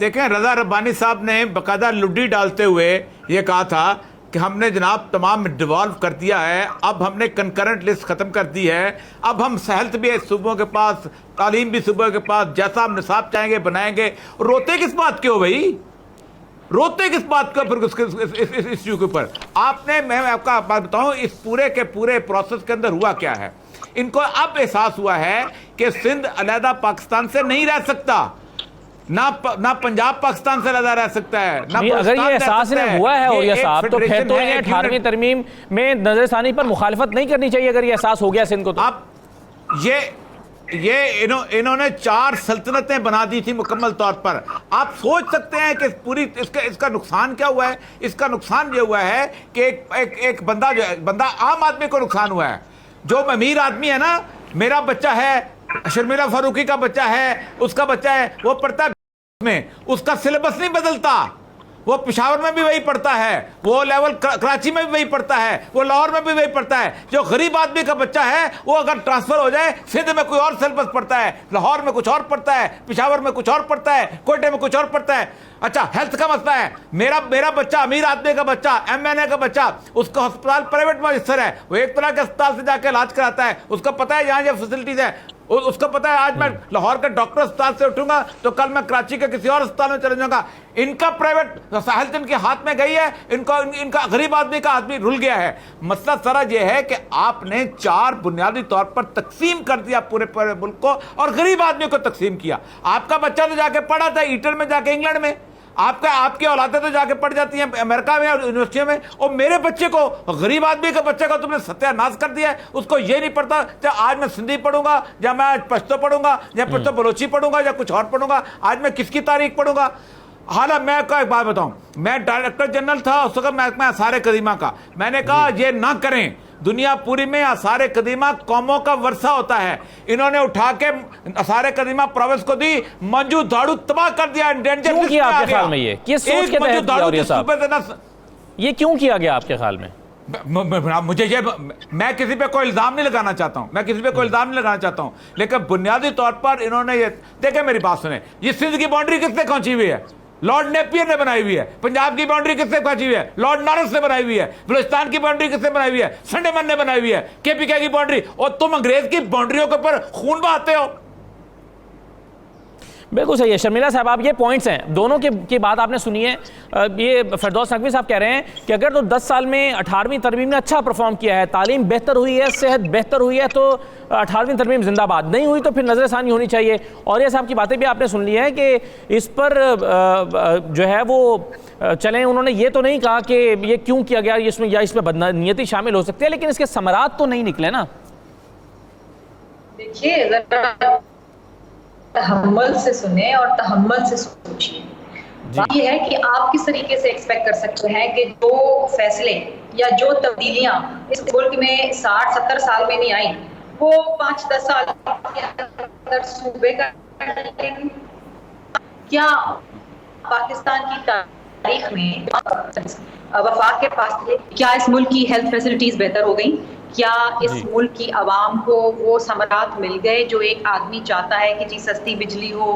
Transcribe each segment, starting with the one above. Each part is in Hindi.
देखें, रजा रब्बानी साहब ने बाकायदा लुड्डी डालते हुए ये कहा था कि हमने जनाब तमाम डिवॉल्व कर दिया है, अब हमने कंकरेंट लिस्ट ख़त्म कर दी है, अब हम हेल्थ भी सूबों के पास, तालीम भी सूबों के पास, जैसा हम निसाब चाहेंगे बनाएंगे। रोते किस बात के हो भाई, रोते किस बात का फिर इस इश्यू के ऊपर? आपने, मैं आपका बात बताऊं, इस पूरे के पूरे प्रोसेस के अंदर हुआ क्या है, इनको अब एहसास हुआ है कि सिंध अलहदा पाकिस्तान से नहीं रह सकता, ना पंजाब पाकिस्तान से अलग रह सकता है, ना अगर ये एहसास हुआ है और ये साहब, तो फिर तो ये 18वीं तरमीम में नजरसानी पर मुखालफत नहीं करनी चाहिए अगर ये एहसास हो गया सिंध को। तो आप ये इन्होंने 4 सल्तनतें बना दी थी मुकम्मल तौर पर। आप सोच सकते हैं कि पूरी इसका नुकसान क्या हुआ है? इसका नुकसान ये हुआ है कि एक बंदा, जो बंदा आम आदमी को नुकसान हुआ है। जो अमीर आदमी है ना, मेरा बच्चा है, शर्मिला फारूकी का बच्चा है, उसका बच्चा है, वो पढ़ता है में, उसका सिलेबस नहीं बदलता, वो पेशावर में भी वही पढ़ता है, वो लेवल कराची में भी वही पढ़ता है, वो लाहौर में भी वही पढ़ता है। जो गरीब आदमी का बच्चा है वो अगर ट्रांसफर हो जाए, सिंध में कोई और सिलेबस पढ़ता है, लाहौर में कुछ और पढ़ता है, पेशावर में कुछ और पढ़ता है, कोयटे में कुछ और पढ़ता है। अच्छा, हेल्थ का मसला है, मेरा बच्चा, अमीर आदमी का बच्चा, MNA का बच्चा, उसका अस्पताल प्राइवेट में रजिस्टर है, वो एक तरह के अस्पताल से जाकर इलाज कराता है, उसका पता है यहाँ ये फैसिलिटीज है, उसका पता है आज मैं लाहौर के डॉक्टर अस्पताल से उठूंगा तो कल मैं कराची के किसी और अस्पताल में चले जाऊंगा। इनका प्राइवेट हेल्थ इनके हाथ में गई है, इनका गरीब आदमी का आदमी रुल गया है। मसला सारा ये है कि आपने 4 बुनियादी तौर पर तकसीम कर दिया पूरे मुल्क को और गरीब आदमी को तकसीम किया। आपका बच्चा तो जाके पढ़ा था ईटन में, जाके इंग्लैंड में, आपकी औलादें तो जाके पढ़ जाती हैं अमेरिका में और यूनिवर्सिटियों में, और मेरे बच्चे को, गरीब आदमी के बच्चे को तुमने सत्यानाश कर दिया है। उसको ये नहीं पढ़ता कि आज मैं सिंधी पढ़ूंगा या मैं आज पश्तो पढ़ूंगा या पश्तो बलोची पढ़ूंगा या कुछ और पढ़ूंगा, आज मैं किसकी तारीख पढ़ूंगा। हालांकि मैं एक बात बताऊं, मैं डायरेक्टर जनरल था उस वक्त, मैं आसार कदीमा का, मैंने कहा ये ना करें, दुनिया पूरी में आसार कदीमा कौमों का वर्षा होता है। इन्होंने उठा के आसार कदीमा प्रोविंस को दी, मंजू धाड़ू तबाह कर दिया। क्यों किया आपके ख्याल में ये? किस सोच के तहत किया? और ये क्यों किया गया आपके ख्याल में? मुझे ये, मैं किसी पे कोई इल्जाम नहीं लगाना चाहता हूं, मैं किसी पे कोई इल्जाम नहीं लगाना चाहता हूं, लेकिन बुनियादी तौर पर इन्होंने ये देखे, मेरी बात सुने, ये सिंध की बाउंड्री किसने खींची हुई है? लॉर्ड नेपियर ने बनाई हुई है। पंजाब की बाउंड्री किसने खींची हुई है? लॉर्ड नॉरिस ने बनाई हुई है। बलूचिस्तान की बाउंड्री किसने बनाई हुई है? संडेमन ने बनाई हुई है। KPK की बाउंड्री, और तुम अंग्रेज की बाउंड्रियों के ऊपर खून बहाते हो। बिल्कुल सही है शर्मिला साहब, आप ये पॉइंट्स हैं दोनों की बात आपने सुनी है। ये फिरदौस नकवी साहब कह रहे हैं कि अगर तो 10 साल में 18वीं तरमीम ने अच्छा परफॉर्म किया है, तालीम बेहतर हुई है, सेहत बेहतर हुई है, तो 18वीं तरमीम जिंदाबाद, नहीं हुई तो फिर नजरसानी होनी चाहिए। और ये साहब की बातें भी आपने सुन ली है कि इस पर जो है वो चलें, उन्होंने ये तो नहीं कहा कि ये क्यों किया गया, इसमें बदनीयती शामिल हो सकती है, लेकिन इसके समरात तो नहीं निकले ना। देखिए, तहम्मुल से सुने और तहम्मुल से सोचिए। बात यह है कि आप किस तरीके से एक्सपेक्ट कर सकते हैं कि जो फैसले या जो तब्दीलियां इस मुल्क में 60-70 साल में नहीं आई, वो 5-10 साल के अंदर सूबे का, क्या पाकिस्तान की तारीख में वफाक के पास थे? क्या इस मुल्क की हेल्थ फैसिलिटीज बेहतर हो गई? क्या इस मुल्क की आवाम को वो समरात मिल गए जो एक आदमी चाहता है कि जी सस्ती बिजली हो,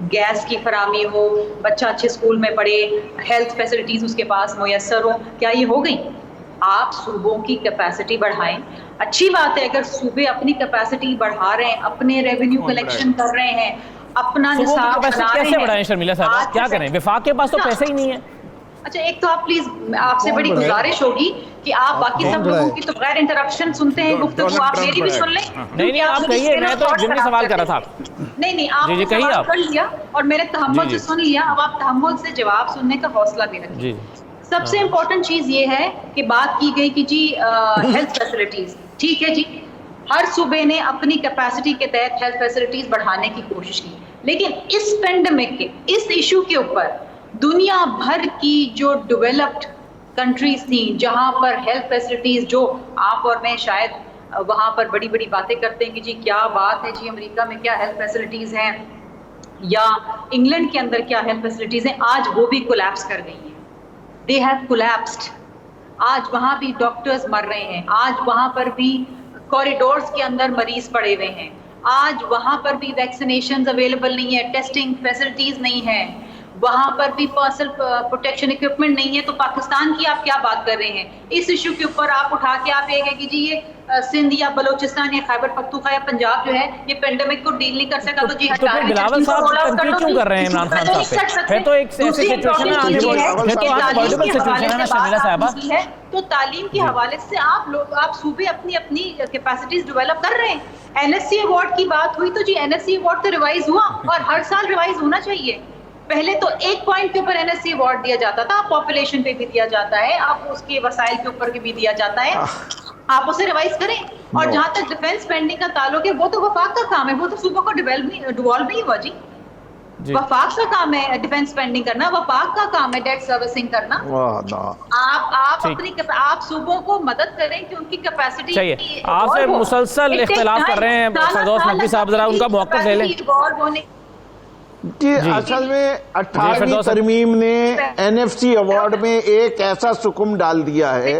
गैस की फरामी हो, बच्चा अच्छे स्कूल में पढ़े, हेल्थ फैसिलिटीज उसके पास मुयस्सर हो? क्या ये हो गई? आप सूबों की कैपेसिटी बढ़ाएं। अच्छी बात है अगर सूबे अपनी कैपेसिटी बढ़ा रहे हैं, अपने रेवेन्यू कलेक्शन कर रहे हैं, अपना निसाब बना रहे हैं। कैसे बढ़ाएं शर्मिला साहब, क्या करें? विफाक के पास तो पैसे ही नहीं है। अच्छा, एक तो आप प्लीज, आपसे बड़ी गुजारिश होगी कि आप बाकी सब लोगों की तो गैर इंटरप्शन सुनते हैं गुफ्तगू, आप मेरी भी सुन लें। नहीं, आप कहिए, मैं तो जिम्मे सवाल कर रहा था। नहीं, आप सवाल कर लिया और मैंने तहम्मुल से सुन लिया, अब आप तहम्मुल से जवाब सुनने का हौसला भी रखिए। सबसे इम्पोर्टेंट चीज ये है कि बात की गई कि जी हेल्थ फैसिलिटीज, ठीक है जी, हर सूबे ने अपनी कैपेसिटी के तहत हेल्थ फैसिलिटीज बढ़ाने की कोशिश की, लेकिन इस पेंडेमिक के इस इशू के ऊपर दुनिया भर की जो डेवलप्ड कंट्रीज थी, जहां पर हेल्थ फैसिलिटीज, जो आप और मैं शायद वहां पर बड़ी बड़ी बातें करते हैं कि जी क्या बात है जी, अमेरिका में क्या हेल्थ फैसिलिटीज हैं या इंग्लैंड के अंदर क्या हेल्थ फैसिलिटीज हैं, आज वो भी कोलैप्स कर गई हैं। They have collapsed. आज वहां भी डॉक्टर्स मर रहे हैं, आज वहां पर भी कॉरिडोर्स के अंदर मरीज पड़े हुए हैं, आज वहां पर भी वैक्सीनेशन अवेलेबल नहीं है, टेस्टिंग फैसिलिटीज नहीं है, वहां पर भी पर्सनल प्रोटेक्शन इक्विपमेंट नहीं है, तो पाकिस्तान की आप क्या बात कर रहे हैं? इस इशू के ऊपर आप उठा के आप ये कि जी ये सिंध या बलोचिस्तान या खैबर पख्तूनख्वा या पंजाब जो है ये पेंडेमिक को डील नहीं कर सका, तो जी हटा बिलावल साहब कंफ्यूज क्यों कर रहे हैं इमरान खान साहब पे? है तो एक ऐसी सिचुएशन है, है तो अनअवॉइडेबल सिचुएशन है ना शर्मिला साहबा। तो तालीम के हवाले से आप सूबे अपनी अपनी कैपेसिटीज डेवलप कर रहे हैं। एनएससी अवार्ड की बात हुई तो जी एनएससी अवार्ड तो रिवाइज हुआ और हर साल रिवाइज होना चाहिए। पहले तो एक पॉइंट के ऊपर एनएससी अवार्ड दिया जाता था, पॉपुलेशन पे भी दिया जाता है, अब उसके वसाइल के ऊपर भी दिया जाता है, आप उसे रिवाइज करें। और जहां तक डिफेंस स्पेंडिंग का ताल्लुक है वो तो वफाक का काम है, वो तो सूबों को डिवॉल्व नहीं हुआ जी। वफाक का काम है डिफेंस स्पेंडिंग करना, वफाक का काम है डेट सर्विसिंग करना। आप सूबों को मदद करें कि उनकी कैपेसिटी चाहिए। आपसे मुसलसल इख्तिलाफ कर रहे हैं फरदौस नकवी साहब, जरा उनका मौक़िफ़ ले लें। कि असल में 18वीं तरमीम ने एनएफसी अवार्ड में एक ऐसा सुकुम डाल दिया है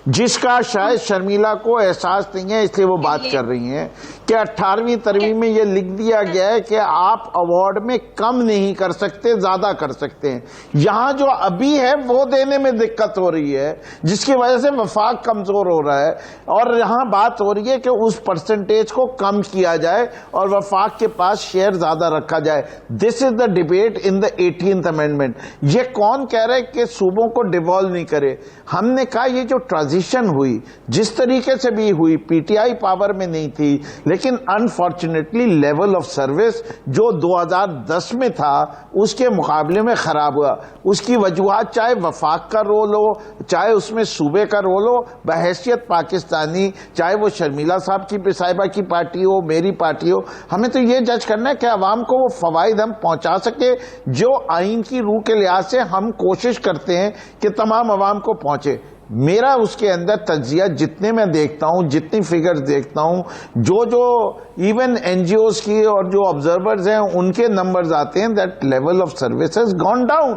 जिसका शायद शर्मिला को एहसास नहीं है, इसलिए वो बात कर रही हैं कि 18वीं तरमीम में ये लिख दिया गया है कि आप अवार्ड में कम नहीं कर सकते, ज्यादा कर सकते हैं। यहां जो अभी है वो देने में दिक्कत हो रही है, जिसकी वजह से वफाक कमजोर हो रहा है, और यहां बात हो रही है कि उस परसेंटेज को कम किया जाए और वफाक के पास शेयर ज्यादा रखा जाए। This is the debate in the 18th amendment. ये कौन कह रहा है कि सूबों को डिवॉल्व नहीं करे? हमने कहा ये जो ट्रांजिशन हुई जिस तरीके से भी हुई, पीटीआई पावर में नहीं थी, लेकिन अनफॉर्चुनेटली लेवल ऑफ सर्विस जो 2010 में था उसके मुकाबले में खराब हुआ। उसकी वजूहात चाहे वफाक का रोल हो, चाहे उसमें सूबे का रोल हो, बहैसियत पाकिस्तानी, चाहे वो शर्मिला साहब की साहिबा की पार्टी हो, मेरी पार्टी हो, हमें तो ये जज करना है कि अवाम को वो फवाइद हम पहुंचा सके जो आइन की रूह के लिहाज से हम कोशिश करते हैं कि तमाम अवाम को पहुंचे। मेरा उसके अंदर तज्जिया जितने मैं देखता हूं, जितनी फिगर्स देखता हूं, जो इवन एनजीओज की और जो ऑब्जर्वर्स हैं उनके नंबर्स आते हैं that level of service has gone down.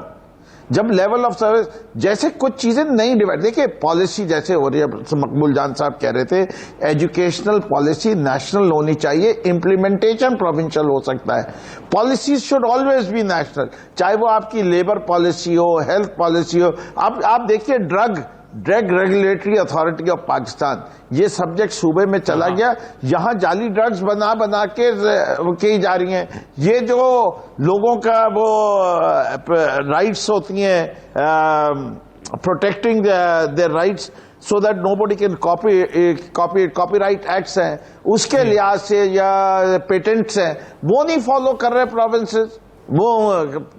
जब लेवल ऑफ सर्विस जैसे कुछ चीजें नहीं डिवाइड, देखिए पॉलिसी जैसे हो रही है, मकबूल जान साहब कह रहे थे एजुकेशनल पॉलिसी नेशनल होनी चाहिए, इम्प्लीमेंटेशन प्रोविंशियल हो सकता है। Policies should always be national, चाहे वो आपकी लेबर पॉलिसी हो, हेल्थ पॉलिसी हो। आप देखिए drug regulatory authority of Pakistan, ये सब्जेक्ट सूबे में चला गया, यहां जाली ड्रग्स बना के की जा रही हैं। ये जो लोगों का वो राइट्स होती हैं, protecting their rights so that nobody can copyright acts हैं, उसके लिहाज से या पेटेंट्स हैं, वो नहीं फॉलो कर रहे प्रोविंसेस। वो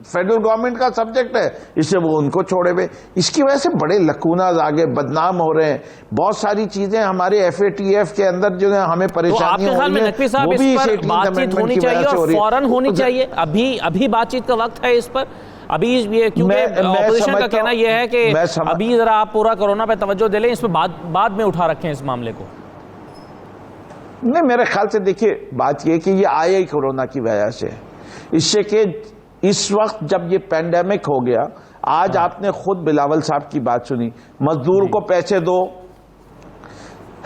फेडरल गवर्नमेंट का सब्जेक्ट है, इसलिए वो उनको छोड़े हुए। इसकी वजह से बड़े लकूनाज आगे बदनाम हो रहे हैं। बहुत सारी चीजें हमारे FATF के अंदर जो है हमें परेशानी हो रही है, वो भी इस बातचीत होनी चाहिए और फौरन होनी चाहिए। अभी बातचीत का वक्त है इस पर। अभी ये क्योंकि ऑपोजिशन का कहना यह है कि अभी जरा आप पूरा कोरोना पे तवज्जो दे लें, इस पर बाद में उठा रखें इस मामले को। नहीं, मेरे ख्याल से देखिए बात यह कि ये आया ही कोरोना की वजह से, इससे कि इस वक्त जब ये पैंडेमिक हो गया, आज आपने खुद बिलावल साहब की बात सुनी, मजदूर को पैसे दो,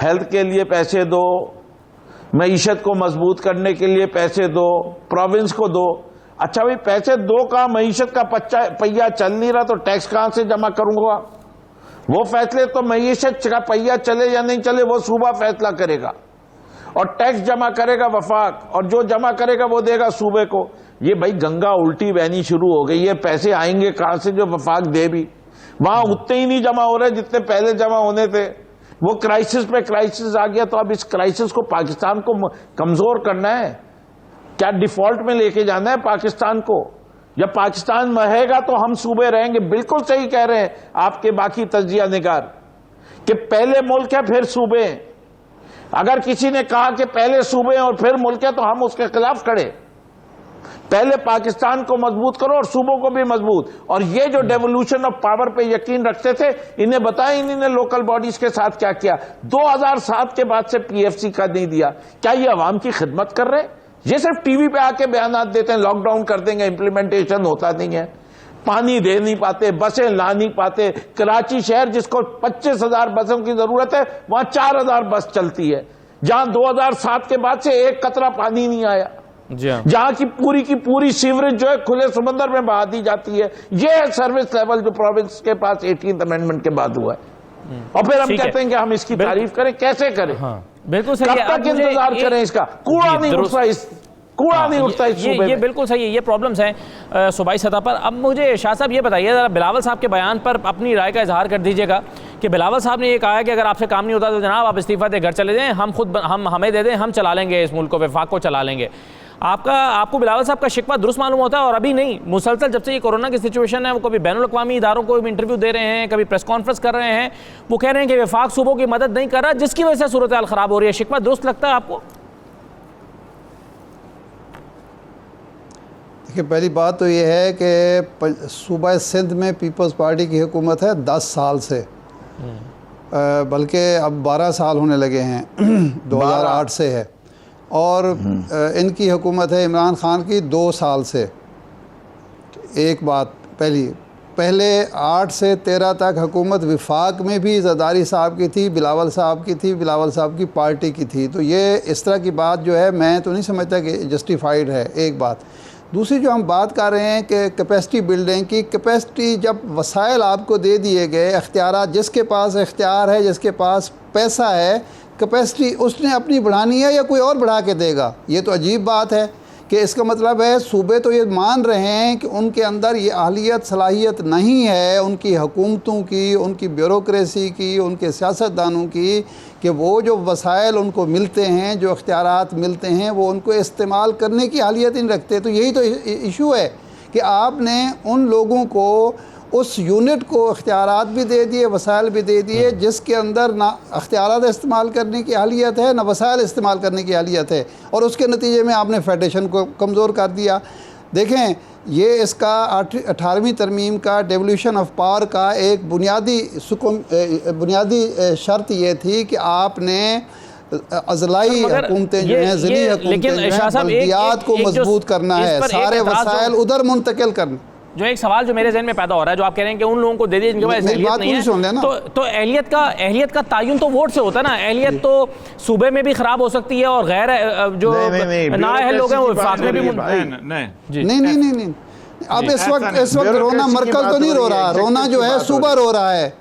हेल्थ के लिए पैसे दो, मईशत को मजबूत करने के लिए पैसे दो, प्रोविंस को दो। अच्छा भाई पैसे दो का, मईशत का पहिया चल नहीं रहा तो टैक्स कहां से जमा करूंगा? वो फैसले तो मईशत का पहिया चले या नहीं चले वो सूबा फैसला करेगा, और टैक्स जमा करेगा वफाक, और जो जमा करेगा वो देगा सूबे को। ये भाई गंगा उल्टी बहनी शुरू हो गई है। पैसे आएंगे कहां से जो वफाक दे भी? वहां उतने ही नहीं जमा हो रहे जितने पहले जमा होने थे। वो क्राइसिस पे क्राइसिस आ गया, तो अब इस क्राइसिस को पाकिस्तान को कमजोर करना है क्या? डिफॉल्ट में लेके जाना है पाकिस्तान को? जब पाकिस्तान महेगा तो हम सूबे रहेंगे। बिल्कुल सही कह रहे हैं आपके बाकी तज्जिया निगार कि पहले मुल्क है फिर सूबे। अगर किसी ने कहा कि पहले सूबे और फिर मुल्क है तो हम उसके खिलाफ खड़े। पहले पाकिस्तान को मजबूत करो और सूबों को भी मजबूत। और ये जो डेवोल्यूशन ऑफ पावर पे यकीन रखते थे, इन्हें बताया इन्होंने लोकल बॉडीज के साथ क्या किया। 2007 के बाद से PFC का नहीं दिया। क्या ये अवाम की खिदमत कर रहे? ये सिर्फ टीवी पे आके बयान देते हैं लॉकडाउन कर देंगे, इंप्लीमेंटेशन होता नहीं है। पानी दे नहीं पाते, बसें ला नहीं पाते। कराची शहर जिसको 25,000 बसों की जरूरत है, वहां 4,000 बस चलती है, जहां 2007 के बाद से एक कतरा पानी नहीं आया। जी हाँ। जहां की पूरी सीवरेज जो है खुले समंदर में बहा दी जाती है। ये है सर्विस लेवल जो प्रोविंस के पास 18th अमेंडमेंट के बाद हुआ है। और फिर हम ठीक है। कहते हैं कि हम इसकी तारीफ करें, कैसे करें? हाँ बिल्कुल सही कब है। अब तक मुझे इंतजार करें इसका? कूड़ा नहीं उठता इस कूड़ा नहीं उठता इस सूबे ये में। बिल्कुल सही है, ये प्रॉब्लम्स हैं सूबाई सतह पर। अब मुझे शाह साहब ये बताइए ज़रा, बिलावल साहब के बयान पर अपनी राय का इजहार कर दीजिएगा कि बिलावल साहब ने ये कहा है कि अगर आपसे काम नहीं होता तो जनाब आप इस्तीफा दे घर चले जाएं, हम हमें दे दें, हम चला लेंगे इस मुल्क को, वफाक को चला लेंगे। आपको बिलावल साहब का शिकवा दुरुस्त मालूम होता है? और अभी नहीं, मुसलसल जब से ये कोरोना की सिचुएशन है, वो कभी बैनुल अक़वामी इदारों को इंटरव्यू दे रहे हैं, कभी प्रेस कॉन्फ्रेंस कर रहे हैं, वो कह रहे हैं कि वफाक सूबों की मदद नहीं कर रहा, जिसकी वजह से सूरत हाल ख़राब हो रही है। शिकवा दुरुस्त लगता है आपको? देखिए, पहली बात तो ये है कि सूबा सिंध में पीपल्स पार्टी की हुकूमत है 10 साल से, बल्कि अब 12 साल होने लगे हैं 2008 से है। और इनकी हुकूमत है इमरान खान की 2 साल से। एक बात पहले 8 से 13 तक हुकूमत विफाक में भी ज़रदारी साहब की थी, बिलावल साहब की थी, बिलावल साहब की पार्टी की थी। तो ये इस तरह की बात जो है मैं तो नहीं समझता कि जस्टिफाइड है। एक बात। दूसरी जो हम बात कर रहे हैं कि कैपेसिटी बिल्डिंग की, कैपेसिटी जब वसाइल आपको दे दिए गए, इख्तियार, जिसके पास इख्तियार है, जिसके पास पैसा है, कैपेसिटी उसने अपनी बढ़ानी है या कोई और बढ़ा के देगा? ये तो अजीब बात है कि इसका मतलब है सूबे तो ये मान रहे हैं कि उनके अंदर ये अहलियत सलाहियत नहीं है, उनकी हुकूमतों की, उनकी ब्यूरोक्रेसी की, उनके सियासतदानों की, कि वो जो वसाइल उनको मिलते हैं, जो इख्तियारात मिलते हैं, वो उनको इस्तेमाल करने की अहलियत नहीं रखते। तो यही तो इशू है कि आपने उन लोगों को, उस यूनिट को इख्तियारात भी दे दिए, वसाइल भी दे दिए, जिसके अंदर ना इख्तियारात इस्तेमाल करने की अहलियत है, ना वसाइल इस्तेमाल करने की अहलियत है, और उसके नतीजे में आपने फेडरेशन को कमज़ोर कर दिया। देखें, ये इसका 18वीं तरमीम का डेवोल्यूशन ऑफ पावर का एक बुनियादी शर्त ये थी कि आपने अजलाई हुकूमतें जो हैं, ज़िली हुकूमतें जो हैं, बल्दियात को मजबूत करना है, सारे वसाइल उधर मुंतकिल करना। जो एक सवाल जो मेरे जहन में पैदा हो रहा है, जो आप कह रहे हैं कि उन लोगों को दे दिए जिनके पास अहलियत नहीं है, तो अहलियत का तायुन तो वोट से होता है ना। अहलियत तो सूबे में भी खराब हो सकती है और गैर जो नाअहल लोग हैं वो वफाक में भी नहीं। अब इस वक्त रोना मरकज तो नहीं रो रहा, रोना जो है सूबा रो रहा है।